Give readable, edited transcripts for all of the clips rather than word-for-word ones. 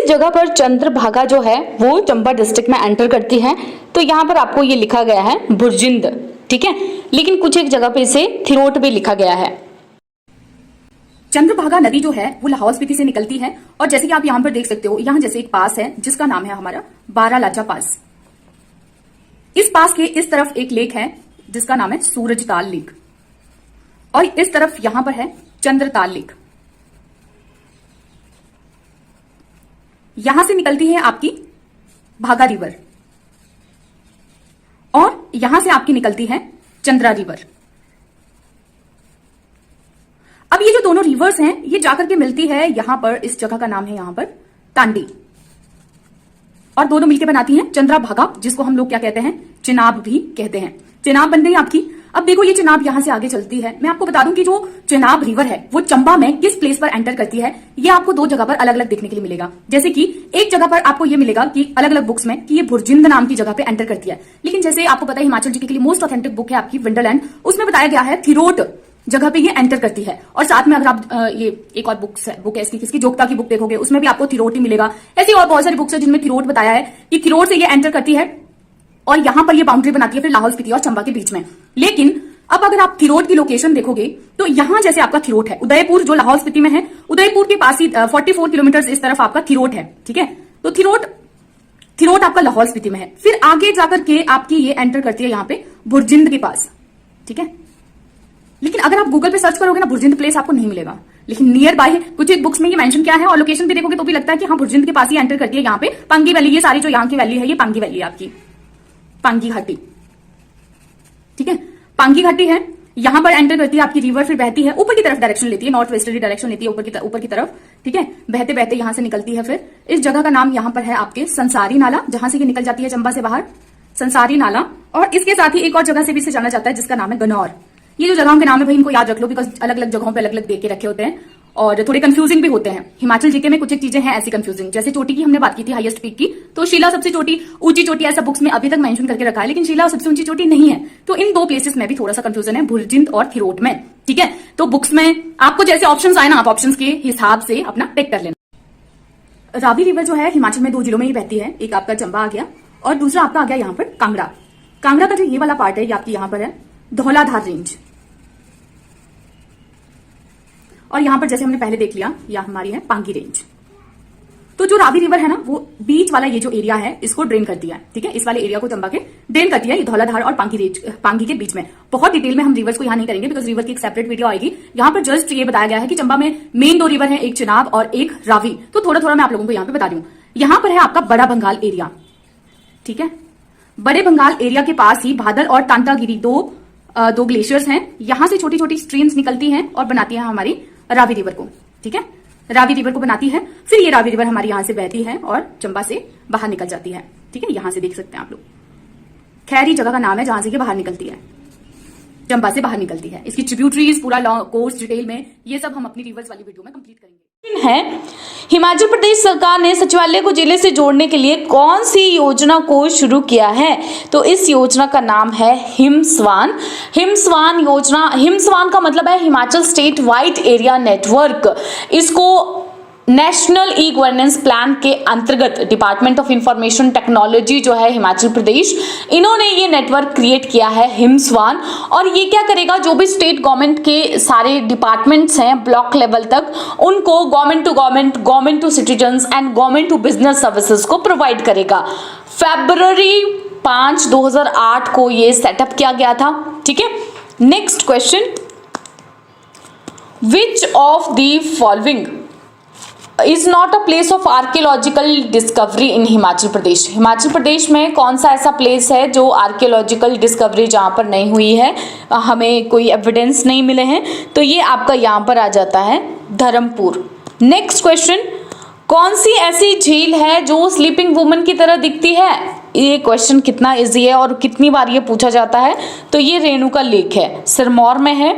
जगह पर चंद्रभागा जो है वो चंबा डिस्ट्रिक्ट में एंटर करती है, तो यहाँ पर आपको ये लिखा गया है भुरजिंद, ठीक है, लेकिन कुछ एक जगह पे इसे थिरोट भी लिखा गया है। चंद्रभागा नदी जो है वो लाहौल स्पीति से निकलती है और जैसे कि आप यहाँ पर देख सकते हो, यहाँ जैसे एक पास है जिसका नाम है हमारा बारालाचा पास। इस पास के इस तरफ एक लेक है जिसका नाम है सूरजताल लेक और इस तरफ यहां पर है चंद्रताल लेक। यहां से निकलती है आपकी भागा रिवर और यहां से आपकी निकलती है चंद्रा रिवर। अब ये जो दोनों रिवर्स हैं ये जाकर के मिलती है यहां पर, इस जगह का नाम है यहां पर तांडी, और दोनों मिलकर बनाती हैं चंद्रभागा, जिसको हम लोग क्या कहते हैं, चिनाब भी कहते हैं। चिनाब बन गई आपकी। अब देखो ये चिनाब यहां से आगे चलती है। मैं आपको बता दूं कि जो चिनाब रिवर है वो चंबा में किस प्लेस पर एंटर करती है, ये आपको दो जगह पर अलग अलग देखने के लिए मिलेगा। जैसे कि एक जगह पर आपको ये मिलेगा कि अलग अलग बुक्स में कि ये भुरजिंद नाम की जगह पे एंटर करती है, लेकिन जैसे आपको पता है हिमाचल जी के लिए मोस्ट ऑथेंटिक बुक है आपकी विंडरलैंड, उसमें बताया गया है थिरोट जगह पे ये एंटर करती है। और साथ में अगर आप ये एक और बुक है इसकी किसकी जोगता की बुक देखोगे उसमें भी आपको थिरोट ही मिलेगा। ऐसी और बहुत सारी बुक्स है जिनमें थिरोट बताया है कि थिरोट से ये एंटर करती है और यहां पर ये बाउंड्री बनाती है फिर लाहौल स्पीति और चंबा के बीच में। लेकिन अब अगर आप थिरोट की लोकेशन देखोगे तो यहां जैसे आपका थिरोट है, उदयपुर जो लाहौल स्पीति में है, उदयपुर के पास ही 44 किलोमीटर इस तरफ आपका थिरोट है, ठीक है। तो थिरोट आपका लाहौल स्पीति में है। फिर आगे जाकर के आपकी ये एंटर करती है यहां पे भुरजिंद के पास, ठीक है। लेकिन अगर आप गूगल पे सर्च करोगे ना भुरजिंद प्लेस आपको नहीं मिलेगा, लेकिन नियर बाय है। कुछ एक बुक्स में ये मेंशन किया है और लोकेशन भी देखोगे तो भी लगता है कि हाँ भुरजिंद के पास ही एंटर करती है। यहाँ पे पांगी वैली, ये सारी जो यहाँ की वैली है ये पांगी वैली है आपकी, पांगी घाटी, ठीक है। पांगी घाटी है, यहां पर एंटर करती है आपकी रिवर, फिर बहती है ऊपर की तरफ डायरेक्शन लेती है, नॉर्थ वेस्टर्ली डायरेक्शन लेती है ऊपर की तरफ, ठीक है। बहते बहते यहां से निकलती है। फिर इस जगह का नाम यहां पर है आपके संसारी नाला, जहां से ये निकल जाती है चंबा से बाहर, संसारी नाला। और इसके साथ ही एक और जगह से भी इसे जाना जाता है जिसका नाम है गनौर। ये जो जगहों के नाम है भाई इनको याद रख लो, बिकॉज अलग अलग जगहों पे अलग अलग देख के रखे होते हैं और थोड़े कंफ्यूजिंग भी होते हैं। हिमाचल जीके में कुछ एक चीजें हैं ऐसी कंफ्यूजिंग, जैसे चोटी की हमने बात की थी, हाईएस्ट पीक की, तो शिला सबसे ऊंची चोटी ऐसा बुक्स में अभी तक मेंशन करके रखा है, लेकिन शिला सबसे ऊंची चोटी नहीं है। तो इन दो प्लेसेस में भी थोड़ा सा कंफ्यूजन है, भुरजिंद और थिरोट में, ठीक है। तो बुक्स में आपको जैसे ऑप्शन आए ना, आप ऑप्शन के हिसाब से अपना टिक कर लेना। रावी रिवर जो है हिमाचल में 2 जिलों में ही बहती है, एक आपका चंबा आ गया और दूसरा आपका आ गया यहाँ पर कांगड़ा। कांगड़ा का जो ये वाला पार्ट है ये आपकी यहाँ पर है धौलाधार रेंज, और यहां पर जैसे हमने पहले देख लिया यह हमारी है पांगी रेंज। तो जो रावी रिवर है ना वो बीच वाला ये जो एरिया है इसको ड्रेन करती है, ठीक है। इस वाले एरिया को चंबा के ड्रेन करती है, ये धौलाधार और पांगी के बीच में। बहुत डिटेल में हम रिवर्स को यहां नहीं करेंगे बिकॉज रिवर की एक सेपरेट वीडियो आएगी। यहां पर जस्ट ये बताया गया है कि चंबा में मेन 2 रिवर है, एक चिनाब और एक रावी। तो थोड़ा थोड़ा मैं आप लोगों को यहां पर बता रही हूं। यहां पर है आपका बड़ा बंगाल एरिया, ठीक है। बड़े बंगाल एरिया के पास ही भादल और तांतागिरी दो ग्लेशियर्स हैं। यहां से छोटी छोटी स्ट्रीम्स निकलती हैं और बनाती है हमारी रावी रिवर को, ठीक है। रावी रिवर को बनाती है, फिर ये रावी रिवर हमारी यहां से बहती है और चंबा से बाहर निकल जाती है, ठीक है। यहां से देख सकते हैं आप लोग, खैरी जगह का नाम है जहां से ये बाहर निकलती है, चंबा से बाहर निकलती है। इसकी ट्रिब्यूटरीज पूरा कोर्स डिटेल में ये सब हम अपनी रिवर्स वाली वीडियो में कंप्लीट करेंगे। है हिमाचल प्रदेश सरकार ने सचिवालय को जिले से जोड़ने के लिए कौन सी योजना को शुरू किया है? तो इस योजना का नाम है हिमस्वान। हिमस्वान योजना, हिमस्वान का मतलब है Himachal state wide area network. इसको नेशनल ई गवर्नेंस प्लान के अंतर्गत डिपार्टमेंट ऑफ इंफॉर्मेशन टेक्नोलॉजी जो है हिमाचल प्रदेश, इन्होंने ये नेटवर्क क्रिएट किया है हिमस्वान। और ये क्या करेगा, जो भी स्टेट गवर्नमेंट के सारे डिपार्टमेंट्स हैं ब्लॉक लेवल तक, उनको government to government, government to citizens and government to business services को प्रोवाइड करेगा। February 5, 2008 को ये सेटअप किया गया था, ठीक है। Next question, which of the following is not a place of archaeological discovery in Himachal Pradesh? Himachal Pradesh में कौन सा ऐसा प्लेस है जो आर्कियोलॉजिकल डिस्कवरी जहां पर नहीं हुई है, हमें कोई एविडेंस नहीं मिले हैं? तो ये आपका यहां पर आ जाता है धर्मपुर। नेक्स्ट क्वेश्चन, कौन सी ऐसी झील है जो स्लीपिंग वुमन की तरह दिखती है? ये क्वेश्चन कितना इजी है और कितनी बार ये पूछा जाता है। तो ये रेणुका लेक है, सिरमौर में है।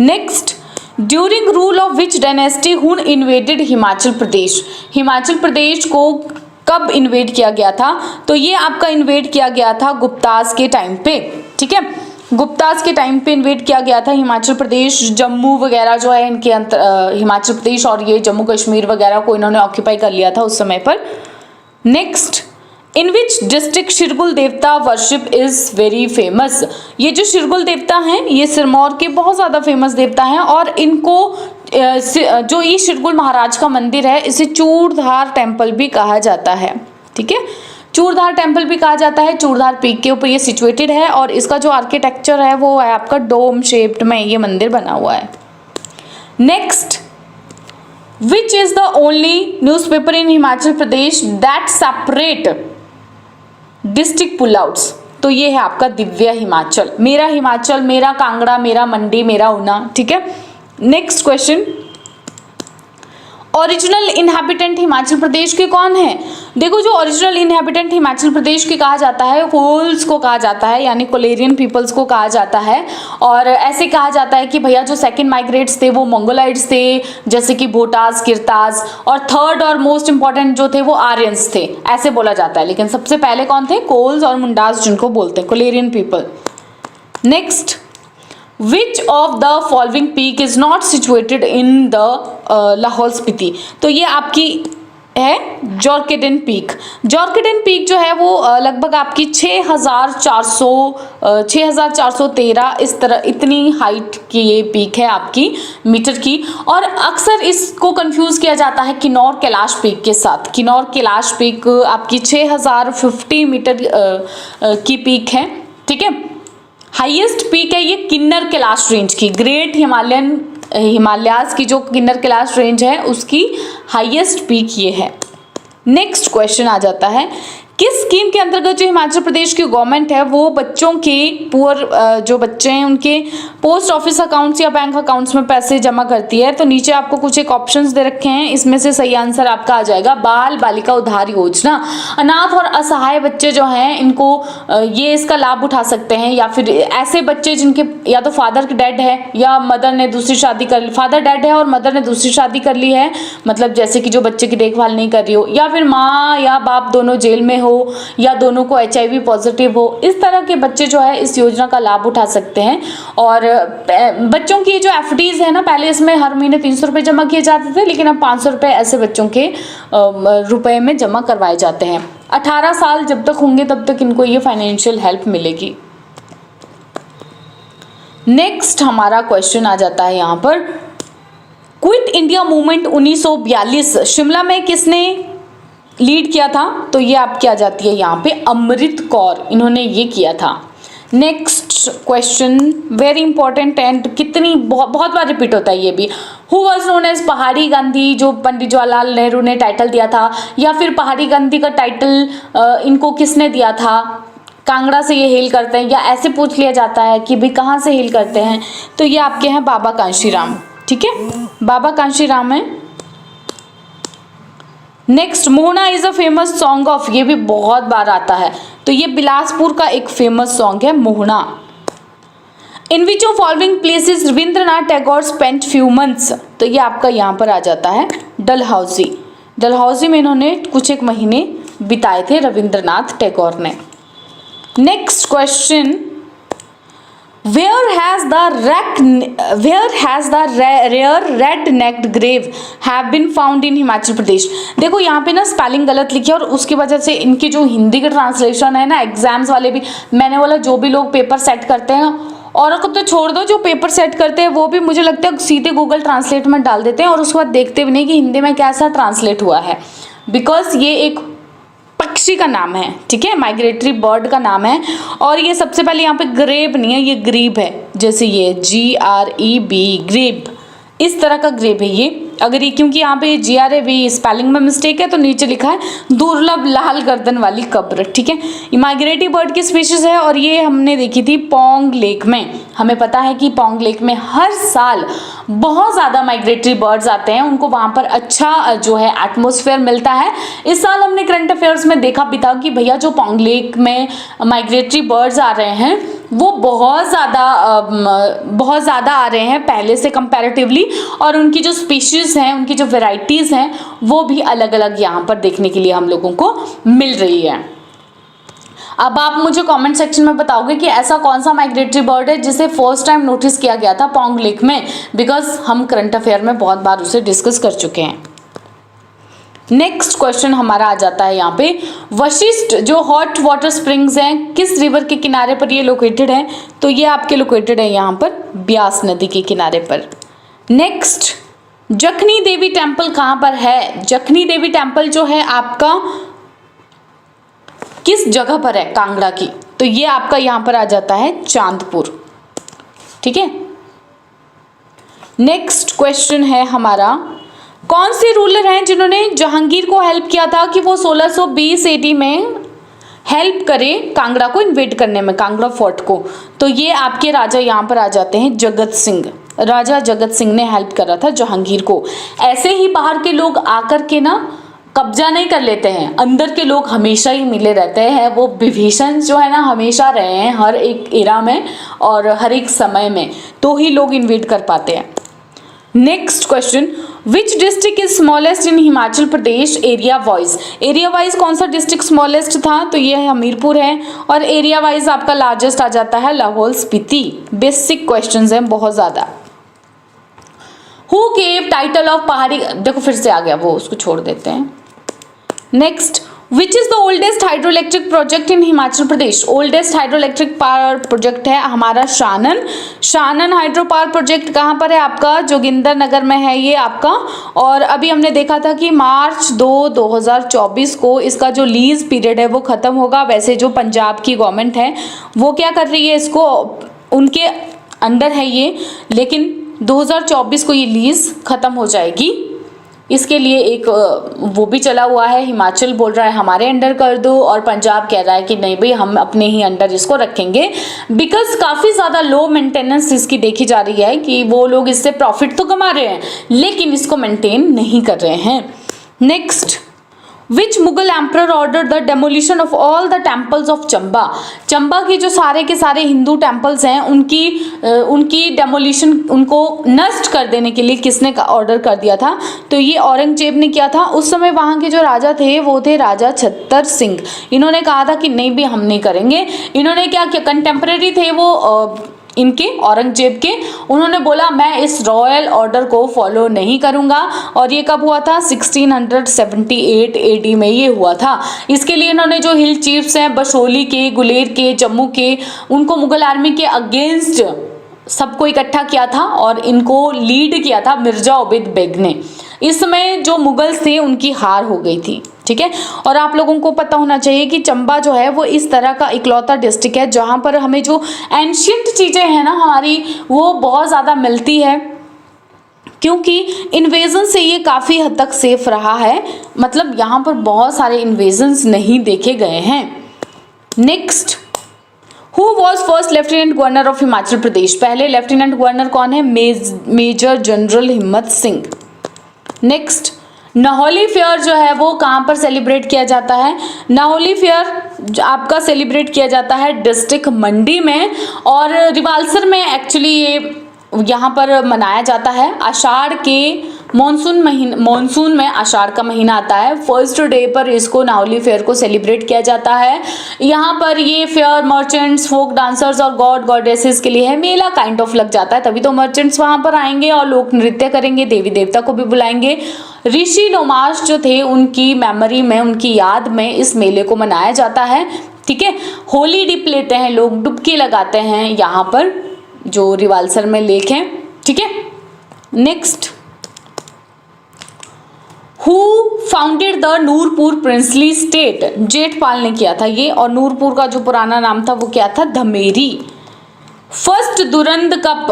Next, during rule of which dynasty हुन इन्वेडेड हिमाचल प्रदेश? हिमाचल प्रदेश को कब इन्वेड किया गया था? तो ये आपका इन्वेड किया गया था गुप्ताज के टाइम पे, ठीक है। गुप्ताज के टाइम पे इन्वेट किया गया था हिमाचल प्रदेश, जम्मू वगैरह जो है इनके हिमाचल प्रदेश और ये जम्मू कश्मीर वगैरह को इन्होंने ऑक्यूपाई कर लिया था उस समय पर। Next, in which district Shirgul देवता वर्शिप इज वेरी फेमस। ये जो शिरगुल देवता हैं ये सिरमौर के बहुत ज़्यादा फेमस देवता हैं और इनको जो ये शिरगुल महाराज का मंदिर है इसे चूड़धार टेम्पल भी कहा जाता है। ठीक है, चूड़धार टेम्पल भी कहा जाता है। चूड़धार पीक के ऊपर ये सिचुएटेड है और इसका जो आर्किटेक्चर है वो है आपका डोम शेप्ड में ये मंदिर बना हुआ है। Next, which is the only newspaper in Himachal Pradesh that separate district pull outs. तो ये है आपका दिव्य हिमाचल, मेरा हिमाचल, मेरा कांगड़ा, मेरा मंडी, मेरा ऊना। ठीक है, next question, original inhabitant Himachal Pradesh के कौन है। देखो, जो ओरिजिनल इनहैबिटेंट हिमाचल प्रदेश के कहा जाता है कोल्स को कहा जाता है, यानी कोलेरियन पीपल्स को कहा जाता है। और ऐसे कहा जाता है कि भैया जो सेकंड माइग्रेट्स थे वो मंगोलाइड्स थे, जैसे कि भोटास, किरताज, और थर्ड और मोस्ट इंपॉर्टेंट जो थे वो आर्यंस थे, ऐसे बोला जाता है। लेकिन सबसे पहले कौन थे, कोल्स और मुंडास जिनको बोलते हैं, Kolarian people. Next, Which of the following peak is not situated in the Lahaul Spiti. तो ये आपकी है जॉर्केडन पीक। जॉर्केडन पीक जो है वो लगभग आपकी 6,413 इस तरह इतनी हाइट की ये पीक है आपकी मीटर की। और अक्सर इसको कंफ्यूज किया जाता है किन्नौर कैलाश पीक के साथ। किन्नौर कैलाश पीक आपकी 6,050 मीटर की पीक है। ठीक है, हाईएस्ट पीक है ये किन्नर कैलाश रेंज की, ग्रेट हिमालयाज की जो किन्नर कैलाश रेंज है उसकी हाईएस्ट पीक ये है। नेक्स्ट क्वेश्चन आ जाता है, किस स्कीम के अंतर्गत जो हिमाचल प्रदेश की गवर्नमेंट है वो बच्चों के पुअर जो बच्चे हैं उनके पोस्ट ऑफिस अकाउंट्स या बैंक अकाउंट्स में पैसे जमा करती है। तो नीचे आपको कुछ एक ऑप्शंस दे रखे हैं, इसमें से सही आंसर आपका आ जाएगा बाल बालिका उद्धार योजना। अनाथ और असहाय बच्चे जो हैं इनको ये इसका लाभ उठा सकते हैं, या फिर ऐसे बच्चे जिनके या तो फादर डेड है या मदर ने दूसरी शादी कर ली, फादर डेड है और मदर ने दूसरी शादी कर ली है, मतलब जैसे कि जो बच्चे की देखभाल नहीं कर रही हो, या फिर माँ या बाप दोनों जेल में हो, या दोनों को HIV पॉजिटिव हो, इस तरह के बच्चे जो है इस योजना का लाभ उठा सकते हैं। और बच्चों की जो FDs है ना, पहले इसमें हर महीने 300 रुपये जमा किए जाते थे, लेकिन अब 500 रुपये ऐसे बच्चों के रुपए में जमा करवाए जाते हैं। 18 साल जब तक होंगे तब तक इनको ये फाइनेंशियल हेल्प मिलेगी। नेक्स्ट हमारा क्वेश्चन आ जाता है यहाँ पर, क्विट इंडिया मूवमेंट 1942 शिमला में किसने लीड किया था। तो ये आपकी आ जाती है यहाँ पे अमृत कौर, इन्होंने ये किया था। Next question very important and कितनी बहुत बार रिपीट होता है ये भी, हु वाज नोन एज पहाड़ी गांधी, जो पंडित जवाहरलाल नेहरू ने टाइटल दिया था, या फिर पहाड़ी गांधी का टाइटल इनको किसने दिया था, कांगड़ा से ये हेल करते हैं, या ऐसे पूछ लिया जाता है कि भाई कहाँ से हेल करते हैं। तो ये आपके हैं बाबा कांशीराम। ठीक है, बाबा कांशीराम है। Next, Mohana is a famous song of, ये भी बहुत बार आता है, तो ये बिलासपुर का एक फेमस सॉन्ग है Mohana. In which of following places Rabindranath Tagore spent few months. तो ये आपका यहाँ पर आ जाता है डलहौजी। डलहौजी में इन्होंने कुछ एक महीने बिताए थे रविंद्रनाथ टैगोर ने। Next question, Where has the rare red-necked grave have been found in Himachal Pradesh. देखो यहाँ पे ना स्पेलिंग गलत लिखी है और उसकी वजह से इनकी जो हिंदी का ट्रांसलेशन है ना, एग्जाम्स वाले भी, मैंने बोला जो भी लोग पेपर सेट करते हैं, और तो छोड़ दो, जो पेपर सेट करते हैं वो भी मुझे लगता है सीधे गूगल ट्रांसलेट में डाल देते हैं और उसके बाद देखते भी नहीं कि हिंदी में कैसा ट्रांसलेट हुआ है, बिकॉज ये एक पक्षी का नाम है। ठीक है, माइग्रेटरी बर्ड का नाम है। और ये सबसे पहले यहाँ पे ग्रेब नहीं है, ये ग्रीब है, जैसे ये GREB ग्रेब, इस तरह का ग्रेब है ये। अगर ये क्योंकि यहाँ पे GRAB स्पेलिंग में मिस्टेक है तो नीचे लिखा है दुर्लभ लाल गर्दन वाली कब्र। ठीक है, ये माइग्रेटरी बर्ड की स्पीशीज है और ये हमने देखी थी पोंग लेक में। हमें पता है कि पोंग लेक में हर साल बहुत ज़्यादा माइग्रेटरी बर्ड्स आते हैं, उनको वहाँ पर अच्छा जो है एटमॉस्फेयर मिलता है। इस साल हमने करंट अफेयर्स में देखा भी था कि भैया जो पोंग लेक में माइग्रेटरी बर्ड्स आ रहे हैं वो बहुत ज़्यादा आ रहे हैं पहले से कंपैरेटिवली, और उनकी जो स्पीशीज़ हैं, उनकी जो वेराइटीज़ हैं वो भी अलग अलग यहाँ पर देखने के लिए हम लोगों को मिल रही है। अब आप मुझे कमेंट सेक्शन में बताओगे कि ऐसा कौन सा माइग्रेटरी बर्ड है जिसे फर्स्ट टाइम नोटिस किया गया था पोंग लेक में, बिकॉज हम करंट अफेयर में बहुत बार उसे डिस्कस कर चुके हैं। नेक्स्ट क्वेश्चन हमारा आ जाता है यहाँ पे, वशिष्ठ जो हॉट वाटर स्प्रिंग्स हैं किस रिवर के किनारे पर ये लोकेटेड है? तो ये आपके लोकेटेड है यहाँ पर ब्यास नदी के किनारे पर। नेक्स्ट, जखनी देवी टेम्पल कहाँ पर है? जखनी देवी टेम्पल जो है आपका किस जगह पर है कांगड़ा की? तो ये आपका यहाँ पर आ जाता है चांदपुर। ठीक है। नेक्स्ट क्वेश्चन है हमारा, कौन से रूलर हैं जिन्होंने जहांगीर को हेल्प किया था कि वो 1620 AD में हेल्प करे कांगड़ा को इन्वेड करने में, कांगड़ा फोर्ट को? तो ये आपके राजा यहाँ पर आ जाते हैं जगत सिंह। राजा जगत सिंह ने हेल्प करा था जहांगीर को। ऐसे ही बाहर के लोग आकर के ना कब्जा नहीं कर लेते हैं, अंदर के लोग हमेशा ही मिले रहते हैं। वो विभीषण जो है ना हमेशा रहे हैं हर एक एरा में और हर एक समय में, तो ही लोग इन्वेड कर पाते हैं। Next question, which district is smallest in Himachal Pradesh area wise? Area wise कौन सा डिस्ट्रिक्ट स्मॉलेस्ट था? तो ये हमीरपुर है। और एरिया वाइज आपका लार्जेस्ट आ जाता है लाहौल स्पीति। बेसिक क्वेश्चंस हैं बहुत ज्यादा। हु गेव टाइटल ऑफ पहाड़ी, देखो फिर से आ गया वो, उसको छोड़ देते हैं। Next, which is the oldest hydroelectric project in Himachal Pradesh? Oldest hydroelectric power project है हमारा Shanan. Shanan hydro power project कहाँ पर है आपका? जोगिंदर नगर में है ये आपका। और अभी हमने देखा था कि मार्च 2, 2024 को इसका जो लीज पीरियड है वो खत्म होगा। वैसे जो पंजाब की गवर्नमेंट है वो क्या कर रही है, इसको उनके अंडर है ये, लेकिन 2024 को ये लीज खत्म हो जाएगी। इसके लिए एक वो भी चला हुआ है, हिमाचल बोल रहा है हमारे अंडर कर दो और पंजाब कह रहा है कि नहीं भाई हम अपने ही अंडर इसको रखेंगे, बिकॉज काफ़ी ज़्यादा लो मेंटेनेंस इसकी देखी जा रही है कि वो लोग इससे प्रॉफिट तो कमा रहे हैं लेकिन इसको मेंटेन नहीं कर रहे हैं। Next, which Mughal emperor order the demolition of all the temples of Chamba? Chamba की जो सारे के सारे हिंदू टेम्पल्स हैं उनकी डेमोलिशन, उनको नष्ट कर देने के लिए किसने ऑर्डर कर दिया था? तो ये औरंगजेब ने किया था। उस समय वहाँ के जो राजा थे वो थे राजा छत्तर सिंह। इन्होंने कहा था कि नहीं भी हम नहीं करेंगे। इन्होंने क्या किया, कंटेम्प्रेरी थे वो इनके औरंगजेब के, उन्होंने बोला मैं इस रॉयल ऑर्डर को फॉलो नहीं करूंगा। और ये कब हुआ था? 1678 AD में ये हुआ था। इसके लिए इन्होंने जो हिल चीफ्स हैं बशोली के, गुलेर के, जम्मू के, उनको मुगल आर्मी के अगेंस्ट सबको इकट्ठा किया था और इनको लीड किया था मिर्जा उबैद बेग ने। इस समय जो मुगल्स थे उनकी हार हो गई थी। ठीक है। और आप लोगों को पता होना चाहिए कि चंबा जो है वो इस तरह का इकलौता डिस्ट्रिक्ट है जहाँ पर हमें जो एंशियंट चीज़ें हैं ना हमारी वो बहुत ज़्यादा मिलती है, क्योंकि इन्वेजन से ये काफ़ी हद तक सेफ रहा है। मतलब यहाँ पर बहुत सारे इन्वेजन्स नहीं देखे गए हैं। Next, who was first lieutenant governor of Himachal Pradesh? पहले लेफ्टिनेंट गवर्नर कौन है? मेजर जनरल हिम्मत सिंह। नेक्स्ट, नाहौली फेयर जो है वो कहाँ पर सेलिब्रेट किया जाता है? नाहौली फेयर आपका सेलिब्रेट किया जाता है डिस्ट्रिक्ट मंडी में, और रिवाल्सर में एक्चुअली ये यहाँ पर मनाया जाता है। आषाढ़ के मॉनसून में आषाढ़ का महीना आता है, फर्स्ट डे पर इसको नाहौली फेयर को सेलिब्रेट किया जाता है। यहाँ पर ये फेयर मर्चेंट्स, फोक डांसर्स और गॉड गॉडेसेस के लिए है। मेला काइंड ऑफ लग जाता है, तभी तो मर्चेंट्स वहाँ पर आएंगे और लोग नृत्य करेंगे, देवी देवता को भी बुलाएंगे। ऋषि लोमास जो थे उनकी मेमोरी में, उनकी याद में इस मेले को मनाया जाता है। ठीक है। होली डिप लेते हैं लोग, डुबकी लगाते हैं यहाँ पर जो रिवाल्सर में लेक है। ठीक है। Next, who founded the Nurpur princely state? Jethpal ने किया था ये, और नूरपुर का जो पुराना नाम था वो क्या था? Dhameri. First Durand cup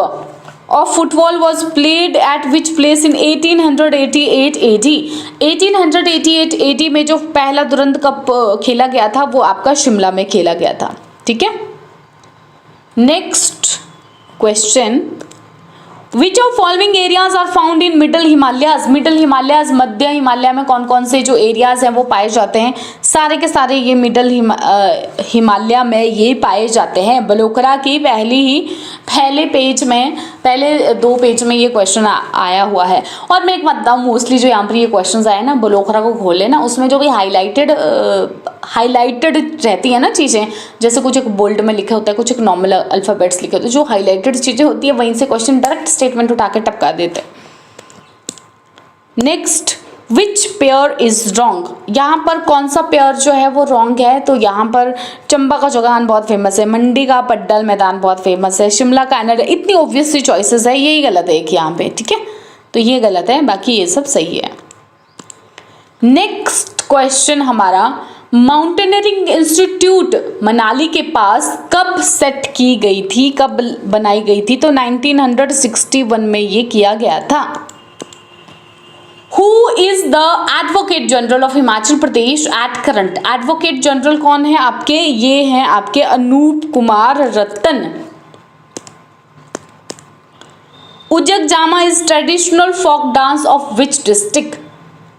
of football was played at which place in 1888 AD? 1888 AD में जो पहला दुरंद कप खेला गया था वो आपका शिमला में खेला गया था। ठीक है। Next question, which of following areas are found in middle Himalayas? Middle Himalayas, मध्य हिमालय में कौन कौन से जो एरियाज हैं वो पाए जाते हैं? सारे के सारे ये मिडल हिमालय में ये पाए जाते हैं। बलोकरा की पहले दो पेज में ये क्वेश्चन आया हुआ है। और मैं एक बात बताऊँ, मोस्टली जो यहाँ पर ये क्वेश्चन आए ना, बलोकरा को खोले ना, उसमें जो भी हाईलाइटेड हाईलाइटेड रहती है ना चीज़ें, जैसे कुछ एक बोल्ड में लिखा होता है, कुछ एक नॉर्मल अल्फ़ाबेट्स लिखे होते हैं, जो हाईलाइटेड चीज़ें होती है वहीं से क्वेश्चन डायरेक्ट स्टेटमेंट उठा के टपका देते हैं। Next, which pair is wrong, यहाँ पर कौन सा पेयर जो है वो रॉन्ग है? तो यहाँ पर चंबा का चौगान बहुत फेमस है, मंडी का पड्डल मैदान बहुत फेमस है, शिमला का एनर्ड, इतनी ऑब्वियस सी चॉइसेस है, यही गलत है एक यहाँ पे, ठीक है, तो ये गलत है, बाकी ये सब सही है। नेक्स्ट क्वेश्चन हमारा, माउंटेनियरिंग इंस्टीट्यूट मनाली के पास कब सेट की गई थी, कब बनाई गई थी? तो 1961 में ये किया गया था। Who is the Advocate General of Himachal Pradesh at current? Advocate general कौन है आपके? ये हैं आपके Anup Kumar Ratan. Ujak Jama is traditional folk dance of which district?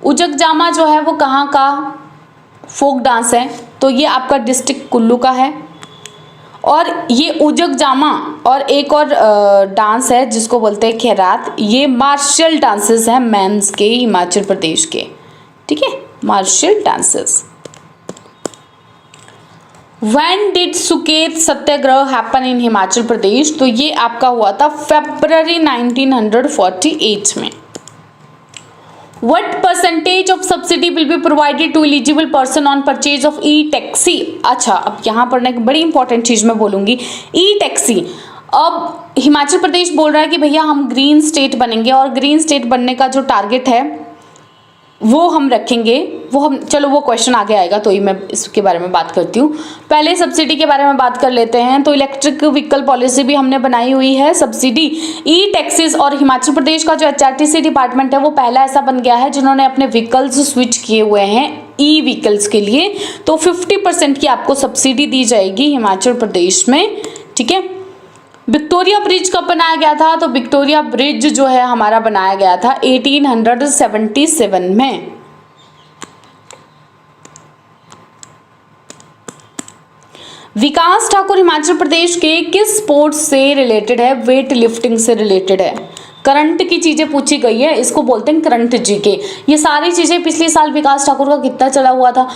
Ujak Jama जो है वो कहाँ का फोक डांस है? तो ये आपका डिस्ट्रिक्ट कुल्लू का है। और ये उजक जामा और एक और डांस है जिसको बोलते हैं खैरात, ये मार्शल डांसेस हैं मेंस के, हिमाचल प्रदेश के, ठीक है, martial dances. When did Suket Satyagraha happen in Himachal Pradesh? तो ये आपका हुआ था फरवरी 1948 में। What percentage of subsidy will be provided to eligible person on purchase of e-taxi? अच्छा, अब यहाँ पर ना एक बड़ी इंपॉर्टेंट चीज़ मैं बोलूँगी, ई-टैक्सी। अब हिमाचल प्रदेश बोल रहा है कि भैया हम ग्रीन स्टेट बनेंगे, और ग्रीन स्टेट बनने का जो टारगेट है वो हम रखेंगे, चलो वो क्वेश्चन आगे आएगा तो ही मैं इसके बारे में बात करती हूँ। पहले सब्सिडी के बारे में बात कर लेते हैं। तो इलेक्ट्रिक व्हीकल पॉलिसी भी हमने बनाई हुई है, सब्सिडी, ई टैक्सेस, और हिमाचल प्रदेश का जो HRTC डिपार्टमेंट है वो पहला ऐसा बन गया है जिन्होंने अपने व्हीकल्स स्विच किए हुए हैं ई व्हीकल्स के लिए। तो 50% की आपको सब्सिडी दी जाएगी हिमाचल प्रदेश में, ठीक है। विक्टोरिया ब्रिज कब बनाया गया था? तो विक्टोरिया ब्रिज जो है हमारा बनाया गया था 1877 में। विकास ठाकुर हिमाचल प्रदेश के किस स्पोर्ट्स से रिलेटेड है? वेट लिफ्टिंग से रिलेटेड है। करंट की चीजें पूछी गई है, इसको बोलते हैं करंट जीके। ये सारी चीजें पिछले साल विकास ठाकुर का कितना चला हुआ था,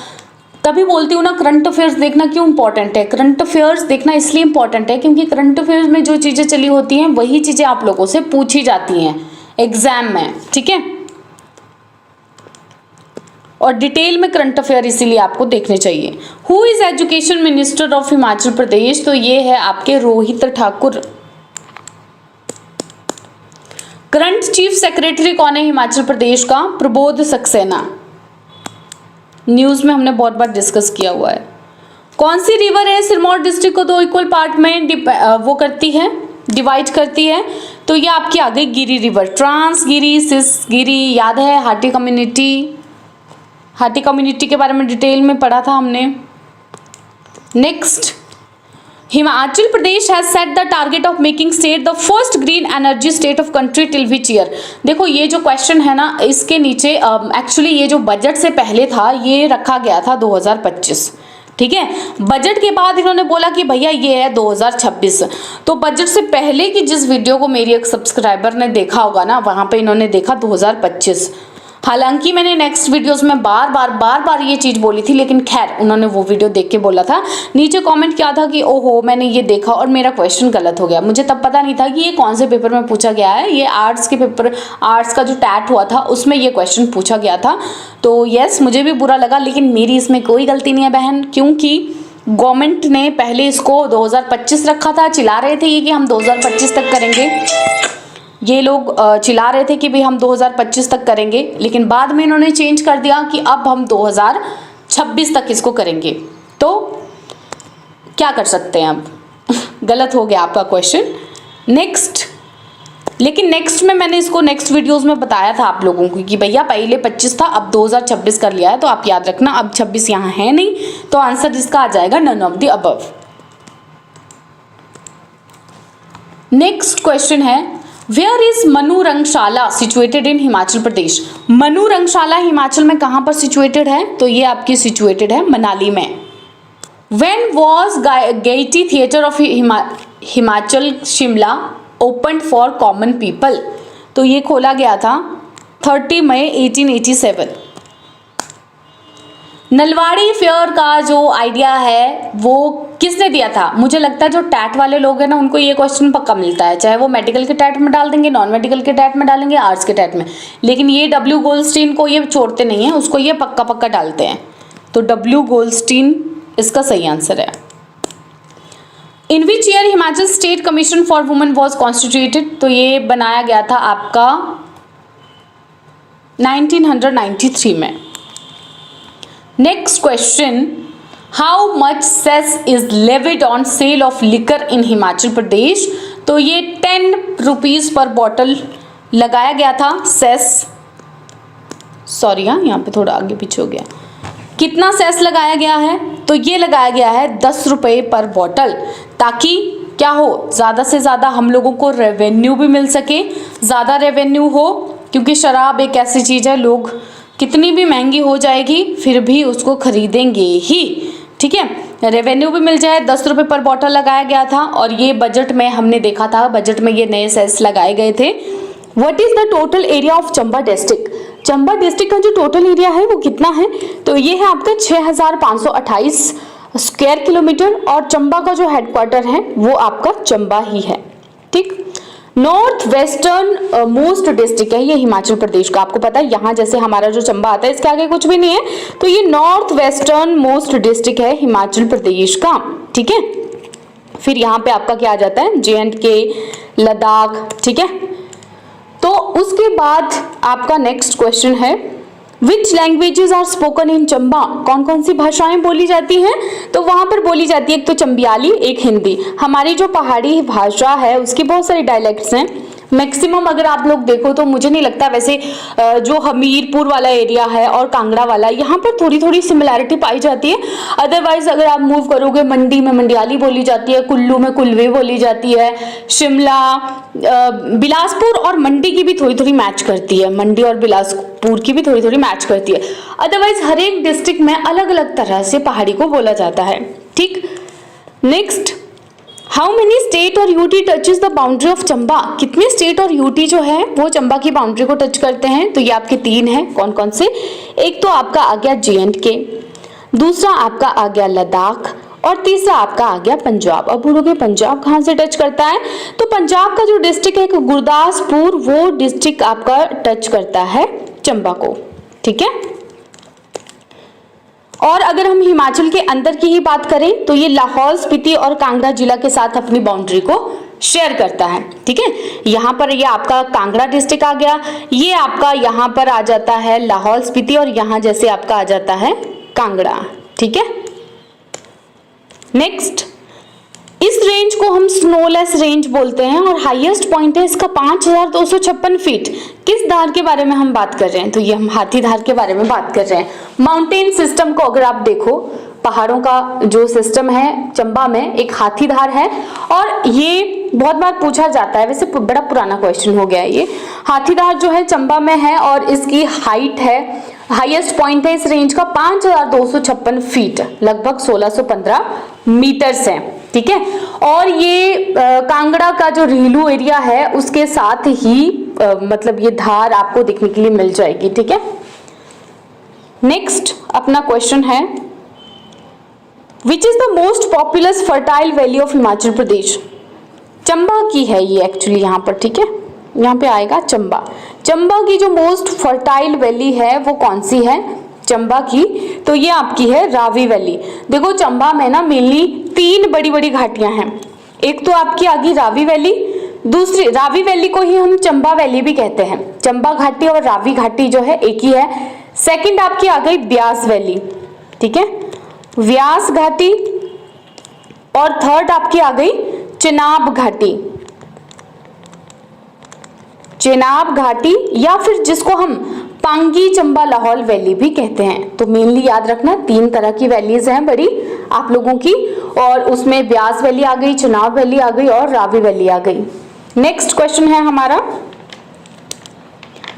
तभी बोलती हूँ ना करंट अफेयर्स देखना क्यों इंपॉर्टेंट है। करंट अफेयर्स देखना इसलिए इंपॉर्टेंट है क्योंकि करंट अफेयर्स में जो चीज़ें चली होती हैं वही चीज़ें आप लोगों से पूछी जाती हैं एग्जाम में, ठीक है। और डिटेल में करंट अफेयर इसीलिए आपको देखने चाहिए। Who is education minister of Himachal Pradesh? तो ये है आपके Rohit Thakur. Current chief secretary कौन है हिमाचल प्रदेश का? प्रबोध सक्सेना। न्यूज़ में हमने बहुत बार डिस्कस किया हुआ है। कौन सी रिवर है सिरमौर डिस्ट्रिक्ट को दो इक्वल पार्ट में वो करती है, डिवाइड करती है? तो ये आपकी आ गई गिरी रिवर, ट्रांस गिरी, सिस गिरी, याद है? हाटी कम्युनिटी के बारे में डिटेल में पढ़ा था हमने। Next, Himachal Pradesh has set the target of making state the first green energy state of country till which year? देखो ये जो क्वेश्चन है ना, इसके नीचे एक्चुअली ये जो बजट से पहले था ये रखा गया था 2025, ठीक है। बजट के बाद इन्होंने बोला कि भैया ये है 2026। तो बजट से पहले की जिस वीडियो को मेरी एक सब्सक्राइबर ने देखा होगा ना, वहां पे इन्होंने देखा 2025। हालांकि मैंने नेक्स्ट वीडियोस में बार बार ये चीज़ बोली थी, लेकिन खैर उन्होंने वो वीडियो देख के बोला था। नीचे कमेंट किया था कि ओहो मैंने ये देखा और मेरा क्वेश्चन गलत हो गया। मुझे तब पता नहीं था कि ये कौन से पेपर में पूछा गया है। ये आर्ट्स के पेपर, आर्ट्स का जो टैट हुआ था उसमें ये क्वेश्चन पूछा गया था। तो यस, मुझे भी बुरा लगा, लेकिन मेरी इसमें कोई गलती नहीं है बहन, क्योंकि गवर्नमेंट ने पहले इसको 2025 रखा था। चिल्ला रहे थे ये कि हम 2025 तक करेंगे, ये लोग चिल्ला रहे थे कि भाई हम 2025 तक करेंगे, लेकिन बाद में इन्होंने चेंज कर दिया कि अब हम 2026 तक इसको करेंगे। तो क्या कर सकते हैं, अब गलत हो गया आपका क्वेश्चन। नेक्स्ट, लेकिन नेक्स्ट में मैंने इसको नेक्स्ट वीडियोस में बताया था आप लोगों को कि भैया पहले 25 था, अब 2026 कर लिया है। तो आप याद रखना, अब 26 यहाँ है नहीं, तो आंसर इसका आ जाएगा none of the above. Next question है, where is Manu Rangshala situated in Himachal Pradesh? Manu Rangshala Himachal में कहाँ पर सिचुएटेड है? तो ये आपकी सिचुएटेड है मनाली में। When was Gaiety theatre of Himachal Shimla open for common people? तो ये खोला गया था 30 मई 1887। नलवाड़ी फेयर का जो आइडिया है वो किसने दिया था? मुझे लगता है जो टैट वाले लोग हैं ना उनको ये क्वेश्चन पक्का मिलता है, चाहे वो मेडिकल के टैट में डाल देंगे, नॉन मेडिकल के टैट में डालेंगे, आर्ट्स के टैट में, लेकिन ये डब्ल्यू गोल्डस्टीन को ये छोड़ते नहीं है, उसको ये पक्का पक्का डालते हैं। तो डब्ल्यू गोल्डस्टीन इसका सही आंसर है। In which year Himachal state commission for women was constituted? तो ये बनाया गया था आपका 1993 में। Next question, how much cess is levied on sale of liquor in Himachal Pradesh? तो ये 10 रुपीज पर बॉटल लगाया गया था सेस, सॉरी हाँ यहाँ पे थोड़ा आगे पीछे हो गया। कितना सेस लगाया गया है? तो ये लगाया गया है 10 रुपये पर बॉटल, ताकि क्या हो, ज़्यादा से ज़्यादा हम लोगों को रेवेन्यू भी मिल सके, ज़्यादा रेवेन्यू हो, क्योंकि शराब एक ऐसी चीज़ है लोग कितनी भी महंगी हो जाएगी फिर भी उसको खरीदेंगे ही, ठीक है, रेवेन्यू भी मिल जाए। 10 रुपये पर बॉटल लगाया गया था और ये बजट में हमने देखा था, बजट में ये नए सेस लगाए गए थे। What is the total area of Chamba district? Chamba district का जो टोटल एरिया है वो कितना है? तो ये है आपका 6528 स्क्वायर किलोमीटर और चंबा का जो हेडक्वार्टर है वो आपका चंबा ही है, ठीक। नॉर्थ वेस्टर्न मोस्ट डिस्ट्रिक्ट है ये हिमाचल प्रदेश का, आपको पता है यहाँ जैसे हमारा जो चंबा आता है इसके आगे कुछ भी नहीं है, तो ये नॉर्थ वेस्टर्न मोस्ट डिस्ट्रिक्ट है हिमाचल प्रदेश का, ठीक है। फिर यहाँ पे आपका क्या आ जाता है, JNK, लद्दाख, ठीक है। तो उसके बाद आपका नेक्स्ट क्वेश्चन है, which languages are spoken in Chamba? कौन कौन सी भाषाएं बोली जाती हैं? तो वहां पर बोली जाती है एक तो चंबियाली, एक हिंदी। हमारी जो पहाड़ी भाषा है उसकी बहुत सारी डायलेक्ट्स हैं, मैक्सिमम अगर आप लोग देखो तो मुझे नहीं लगता, वैसे जो हमीरपुर वाला एरिया है और कांगड़ा वाला, यहाँ पर थोड़ी थोड़ी सिमिलैरिटी पाई जाती है। अदरवाइज अगर आप मूव करोगे, मंडी में मंडियाली बोली जाती है, कुल्लू में कुल्लवी बोली जाती है, शिमला, बिलासपुर और मंडी की भी थोड़ी थोड़ी मैच करती है, मंडी और बिलासपुर की भी थोड़ी थोड़ी मैच करती है। अदरवाइज हर एक डिस्ट्रिक्ट में अलग अलग तरह से पहाड़ी को बोला जाता है, ठीक। नेक्स्ट, हाउ मेनी स्टेट और UT touches the boundary of Chamba? कितने स्टेट और यूटी जो है वो चंबा की बाउंड्री को टच करते हैं? तो ये आपके 3 हैं, कौन कौन से? एक तो आपका आ गया JNK, दूसरा आपका आ गया लद्दाख और तीसरा आपका आ गया पंजाब। अब बोलोगे पंजाब कहाँ से टच करता है? तो पंजाब का जो डिस्ट्रिक्ट है गुरदासपुर, वो डिस्ट्रिक्ट आपका टच करता है चंबा को, ठीक है। और अगर हम हिमाचल के अंदर की ही बात करें तो ये लाहौल स्पीति और कांगड़ा जिला के साथ अपनी बाउंड्री को शेयर करता है, ठीक है। यहाँ पर ये आपका कांगड़ा डिस्ट्रिक्ट आ गया, ये आपका यहाँ पर आ जाता है लाहौल स्पीति और यहाँ जैसे आपका आ जाता है कांगड़ा, ठीक है। नेक्स्ट, इस रेंज को हम स्नोलेस रेंज बोलते हैं और हाईएस्ट पॉइंट है इसका 5256 फीट। किस धार के बारे में हम बात कर रहे हैं? तो ये हम हाथी धार के बारे में बात कर रहे हैं। माउंटेन सिस्टम को अगर आप देखो, पहाड़ों का जो सिस्टम है चंबा में एक हाथी धार है और ये बहुत बार पूछा जाता है, वैसे बड़ा पुराना क्वेश्चन हो गया है ये। हाथी धार जो है चंबा में है और इसकी हाइट है, हाईएस्ट पॉइंट है इस रेंज का 5256 फीट, लगभग 1615 मीटर्स है, ठीक है। और ये कांगड़ा का जो रीलू एरिया है उसके साथ ही मतलब ये धार आपको देखने के लिए मिल जाएगी, ठीक है। नेक्स्ट अपना क्वेश्चन है, which is the most populous fertile valley of Himachal Pradesh? Chamba की है ये एक्चुअली यहाँ पर, ठीक है, यहाँ पे आएगा चंबा। चंबा की जो मोस्ट फर्टाइल वैली है वो कौन सी है चंबा की? तो ये आपकी है रावी वैली। देखो चंबा में ना मेनली 3 बड़ी बड़ी घाटियां हैं, एक तो आपकी आ गई रावी वैली, दूसरी रावी वैली को ही हम चंबा वैली भी कहते हैं, चंबा घाटी और रावी घाटी जो है एक ही है। सेकंड आपकी आ गई ब्यास वैली, ठीक है, व्यास घाटी, और थर्ड आपकी आ गई चिनाब घाटी, चिनाब घाटी, या फिर जिसको हम पांगी चंबा लाहौल वैली भी कहते हैं। तो मेनली याद रखना 3 तरह की वैलीज हैं बड़ी आप लोगों की, और उसमें ब्यास वैली आ गई, चिनाब वैली आ गई और रावी वैली आ गई। नेक्स्ट क्वेश्चन है हमारा,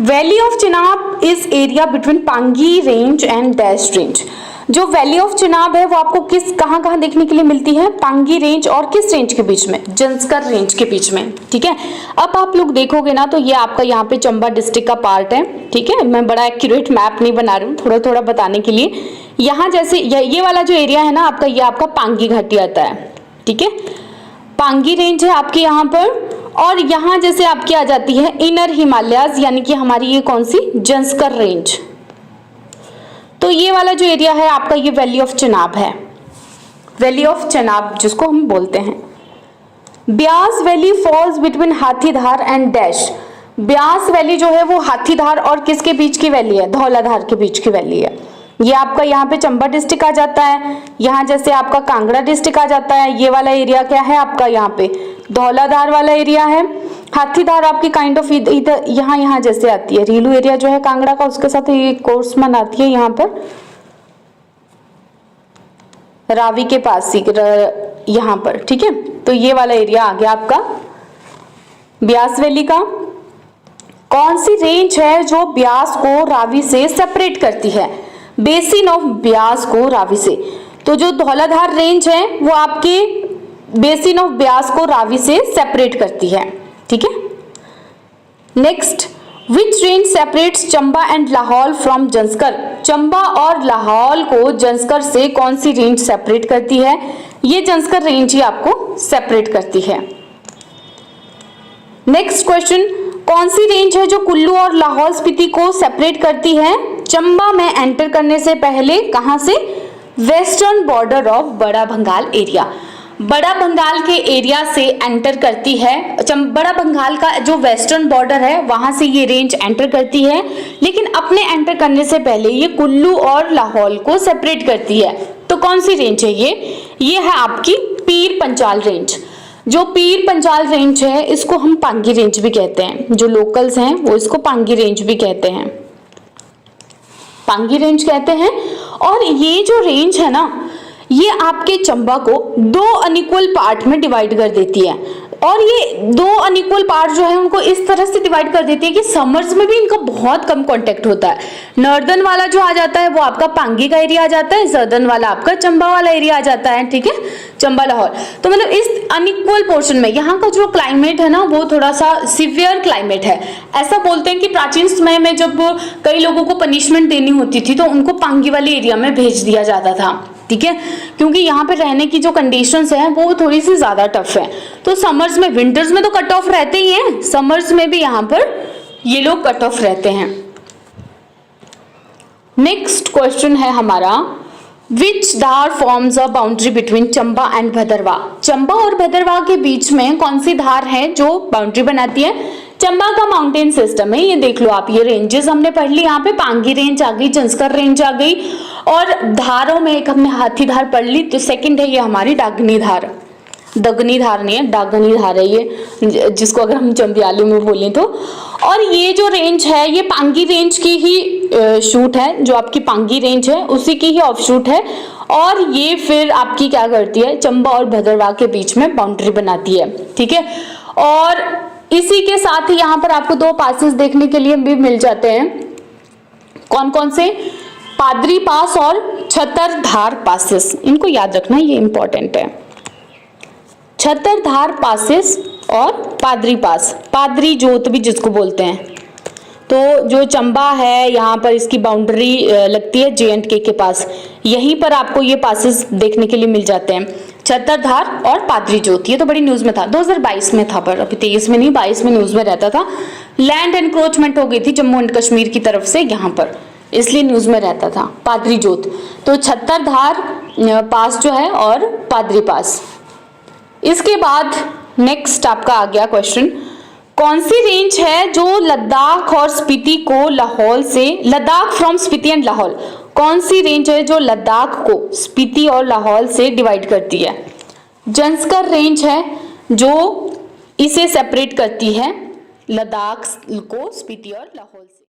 valley of Chenab is area between Pangi range and dash range. जो वैली ऑफ चेनाब है वो आपको कहाँ देखने के लिए मिलती है? पांगी रेंज और किस रेंज के बीच में? जंस्कर रेंज के बीच में। ठीक है, अब आप लोग देखोगे ना तो ये आपका यहाँ पे चंबा डिस्ट्रिक्ट का पार्ट है। ठीक है, मैं बड़ा एक्यूरेट मैप नहीं बना रही हूँ, थोड़ा थोड़ा बताने के लिए। यहाँ जैसे ये वाला जो एरिया है ना आपका, ये आपका पांगी घाटी आता है। ठीक है, पांगी रेंज है आपकी यहाँ पर, और यहाँ जैसे आपकी आ जाती है इनर हिमालयाज, यानी कि हमारी ये कौन सी? जंस्कर रेंज। तो ये वाला जो एरिया है आपका, ये वैली ऑफ चेनाब है, वैली ऑफ चेनाब जिसको हम बोलते हैं। Beas valley falls between Hathidhar and dash. Beas valley जो है वो हाथीधार और किसके बीच की वैली है? धौलाधार के बीच की वैली है। ये आपका यहाँ पे चंबा डिस्ट्रिक्ट आ जाता है, यहाँ जैसे आपका कांगड़ा डिस्ट्रिक्ट आ जाता है। ये वाला एरिया क्या है आपका? यहाँ पे धौलाधार वाला एरिया है। हाथीधार आपकी काइंड ऑफ इधर यहाँ जैसे आती है, रीलू एरिया जो है कांगड़ा का, उसके साथ ये कोर्समन आती है यहाँ पर रावी के पास ही यहाँ पर। ठीक है, तो ये वाला एरिया आ गया आपका ब्यास वैली का। कौन सी रेंज है जो ब्यास को रावी से सेपरेट करती है? बेसिन ऑफ ब्यास को रावी से। तो जो धौलाधार रेंज है वो आपके बेसिन ऑफ ब्यास को रावी से सेपरेट करती है। ठीक है, next, which range separates Chamba and Lahaul from Zanskar? Chamba और लाहौल को जंस्कर से कौन सी रेंज सेपरेट करती है? ये जंस्कर रेंज ही आपको सेपरेट करती है। नेक्स्ट क्वेश्चन, कौन सी रेंज है जो कुल्लू और लाहौल स्पीति को सेपरेट करती है? चंबा में एंटर करने से पहले कहां से? वेस्टर्न बॉर्डर ऑफ बड़ा बंगाल एरिया। बड़ा बंगाल के एरिया से एंटर करती है। बड़ा बंगाल का जो वेस्टर्न बॉर्डर है वहां से ये रेंज एंटर करती है, लेकिन अपने एंटर करने से पहले ये कुल्लू और लाहौल को सेपरेट करती है। तो कौन सी रेंज है ये है आपकी पीर पंचाल रेंज। जो पीर पंचाल रेंज है इसको हम पांगी रेंज भी कहते हैं, जो लोकल्स हैं वो इसको पांगी रेंज भी कहते हैं, पांगी रेंज कहते हैं। और ये जो रेंज है ना, ये आपके चंबा को 2 अनइक्वल पार्ट में डिवाइड कर देती है। और ये 2 अनइक्वल पार्ट जो है उनको इस तरह से डिवाइड कर देती है कि समर्स में भी इनका बहुत कम कांटेक्ट होता है। नॉर्दर्न वाला जो आ जाता है वो आपका पांगी का एरिया आ जाता है, सदर्न वाला आपका चंबा वाला एरिया आ जाता है। ठीक है, चंबा लाहौर। तो मतलब इस अनइक्वल पोर्शन में यहाँ का जो क्लाइमेट है ना वो थोड़ा सा सिवियर क्लाइमेट है। ऐसा बोलते हैं कि प्राचीन समय में जब कई लोगों को पनिशमेंट देनी होती थी तो उनको पांगी वाले एरिया में भेज दिया जाता था। ठीक है, क्योंकि यहाँ पे रहने की जो कंडीशंस हैं वो थोड़ी सी ज्यादा टफ है। तो समर्स में, विंटर्स में तो कट ऑफ रहते ही हैं, समर्स में भी यहाँ पर ये लोग कट ऑफ रहते हैं। नेक्स्ट क्वेश्चन है हमारा, विच धार forms a boundary between Chamba and Bhadarwah? Chamba और भदरवा के बीच में कौन सी धार है जो बाउंड्री बनाती है? चंबा का माउंटेन सिस्टम है, ये देख लो आप, ये रेंजेस हमने पढ़ ली। यहाँ पे पांगी रेंज आ गई, जंस्कर रेंज आ गई, और धारों में एक हमने हाथीधार पढ़ ली। तो सेकंड है ये हमारी डागनी धार, दगनी धार नहीं है, डागनी धार है ये, जिसको अगर हम चंबियाली में बोलें तो। और ये जो रेंज है ये पांगी रेंज की ही शूट है, जो आपकी पांगी रेंज है उसी की ही ऑफ शूट है। और ये फिर आपकी क्या करती है? चंबा और भदरवा के बीच में बाउंड्री बनाती है। ठीक है, और इसी के साथ ही यहाँ पर आपको 2 पासेस देखने के लिए भी मिल जाते हैं। कौन कौन से? पादरी पास और छतरधार पासेस। इनको याद रखना, ये इंपॉर्टेंट है। छतरधार पासेस और पादरी पास, पादरी जोत भी जिसको बोलते हैं। तो जो चंबा है यहाँ पर इसकी बाउंड्री लगती है J&K के पास, यहीं पर आपको ये पासेस देखने के लिए मिल जाते हैं, छतरधार और पादरी जोत। ये तो बड़ी न्यूज में था, 2022 में था, पर अभी 23 में नहीं, 22 में न्यूज में रहता था। लैंड एनक्रोचमेंट हो गई थी जम्मू एंड कश्मीर की तरफ से यहाँ पर, इसलिए न्यूज में रहता था पादरी जोत। तो छतरधार पास जो है और पादरी पास। इसके बाद नेक्स्ट आपका आ गया क्वेश्चन, कौन सी रेंज है जो लद्दाख और स्पीति को लाहौल से, लद्दाख फ्रॉम स्पीति एंड लाहौल, कौन सी रेंज है जो लद्दाख को स्पीति और लाहौल से डिवाइड करती है? जंस्कर रेंज है जो इसे सेपरेट करती है लद्दाख को स्पीति और लाहौल से।